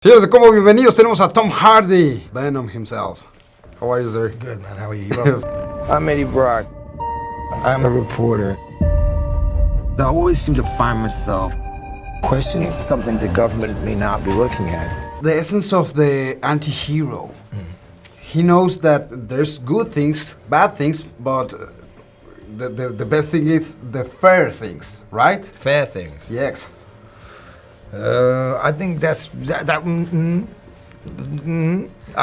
Señores de Como, bienvenidos. Tenemos a Tom Hardy, Venom himself. How are you, sir? Good, man. How are you? I'm Eddie Brock. I'm a reporter. I always seem to find myself Questioning something the government may not be looking at. The essence of the anti-hero. He knows that there's good things, bad things, but the best thing is the fair things, right? fair things. Yes. I think I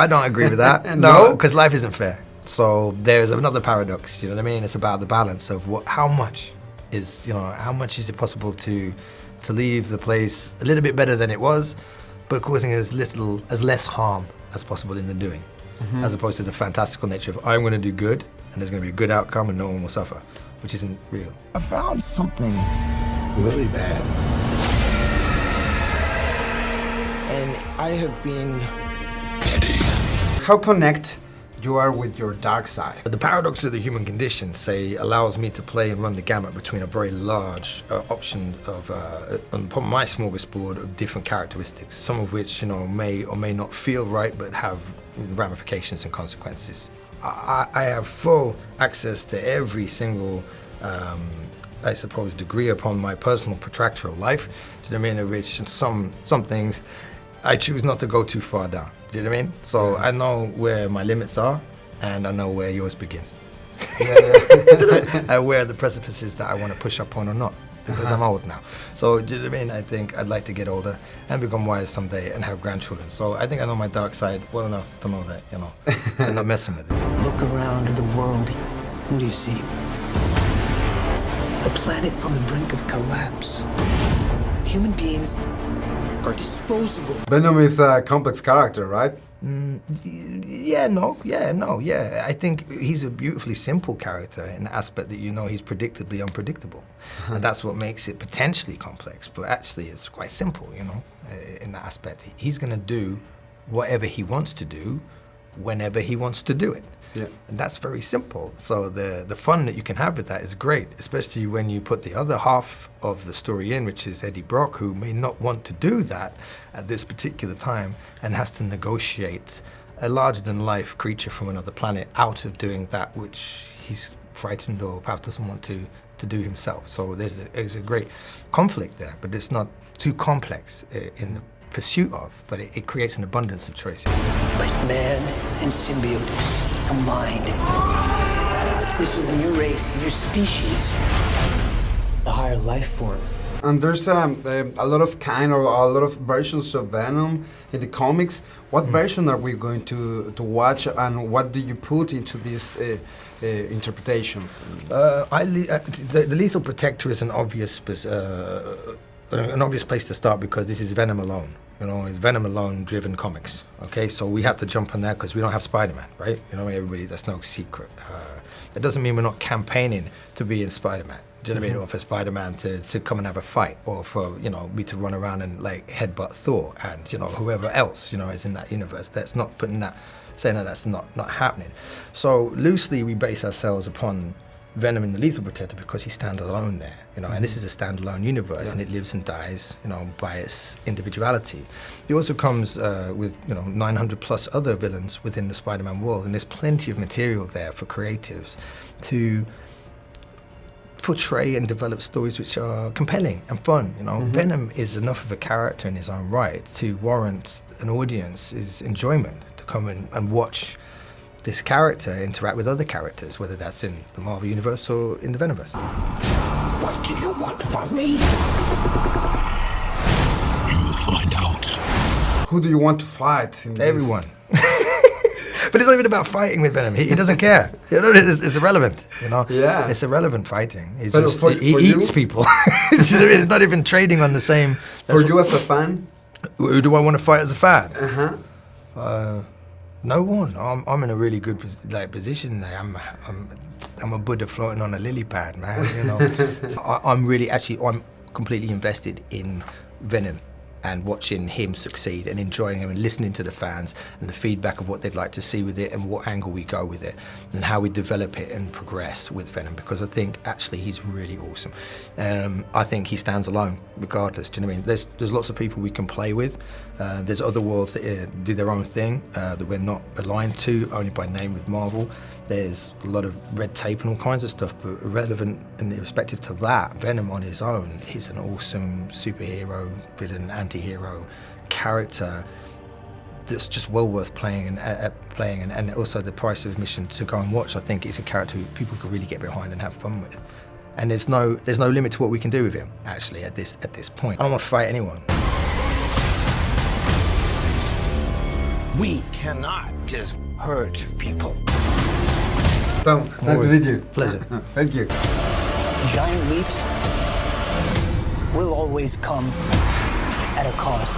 don't agree with that. No? Because life isn't fair. So there's another paradox. You know what I mean? It's about the balance of how much is it possible to leave the place a little bit better than it was, but causing as less harm as possible in the doing, as opposed to the fantastical nature of I'm going to do good and there's going to be a good outcome and no one will suffer, which isn't real. I found something really bad. And I have been... How connect you are with your dark side? The paradox of the human condition, allows me to play and run the gamut between a very large option of, upon my smorgasbord of different characteristics, some of which, may or may not feel right, but have ramifications and consequences. I have full access to every single, I suppose, degree upon my personal protractor of life, to the meaning of which some things I choose not to go too far down. Do you know what I mean? So I know where my limits are, and I know where yours begins. And where the precipices that I want to push up on or not, because I'm old now. So do you know what I mean? I think I'd like to get older and become wise someday and have grandchildren. So I think I know my dark side well enough to know that, I'm not messing with it. Look around at the world. What do you see? A planet on the brink of collapse. Human beings are disposable. Venom is a complex character, right? Yeah. I think he's a beautifully simple character in the aspect that he's predictably unpredictable. And that's what makes it potentially complex, but actually it's quite simple, in that aspect. He's gonna do whatever he wants to do, whenever he wants to do it. Yeah. And that's very simple. So the fun that you can have with that is great, especially when you put the other half of the story in, which is Eddie Brock, who may not want to do that at this particular time and has to negotiate a larger-than-life creature from another planet out of doing that which he's frightened or perhaps doesn't want to do himself. So there's a great conflict there, but it's not too complex in the pursuit of, but it creates an abundance of choices. But man and symbiote combined. This is a new race, a new species. A higher life form. And there's a lot of a lot of versions of Venom in the comics. What version are we going to watch, and what do you put into this interpretation? The Lethal Protector is an obvious place to start because this is Venom alone. It's Venom alone driven comics. Okay, so we have to jump on that because we don't have Spider-Man, right? Everybody, that's no secret. That doesn't mean we're not campaigning to be in Spider-Man. Do you know what I mean? Or for Spider-Man to come and have a fight, or for me to run around and headbutt Thor and whoever else is in that universe. That's not saying that that's not happening. So loosely we base ourselves upon Venom in the Lethal Protector because he stands alone there, and this is a standalone universe, and it lives and dies, by its individuality. He also comes with 900 plus other villains within the Spider-Man world, and there's plenty of material there for creatives to portray and develop stories which are compelling and fun. Venom is enough of a character in his own right to warrant an audience's enjoyment to come and watch this character interact with other characters, whether that's in the Marvel Universe or in the Venomverse. What do you want from me? You'll find out. Who do you want to fight in this? Everyone. But it's not even about fighting with Venom. He doesn't care. It's irrelevant. Yeah. It's irrelevant fighting. It's But just for he eats people. It's not even trading on the same. For you as a fan? Who do I want to fight as a fan? No one. I'm in a really good position there. I'm a Buddha floating on a lily pad, man. I'm completely invested in Venom and watching him succeed and enjoying him and listening to the fans and the feedback of what they'd like to see with it and what angle we go with it and how we develop it and progress with Venom, because I think actually he's really awesome. I think he stands alone regardless, do you know what I mean? There's lots of people we can play with. There's other worlds that do their own thing that we're not aligned to only by name with Marvel. There's a lot of red tape and all kinds of stuff, but irrelevant in respective to that, Venom on his own, he's an awesome superhero, villain, anti-hero character that's just well worth playing and also the price of admission to go and watch. I think it's a character who people can really get behind and have fun with. And there's no limit to what we can do with him, actually, at this point. I don't want to fight anyone. We cannot just hurt people. Tom, nice to meet you. Pleasure. Thank you. Giant leaps will always come at a cost.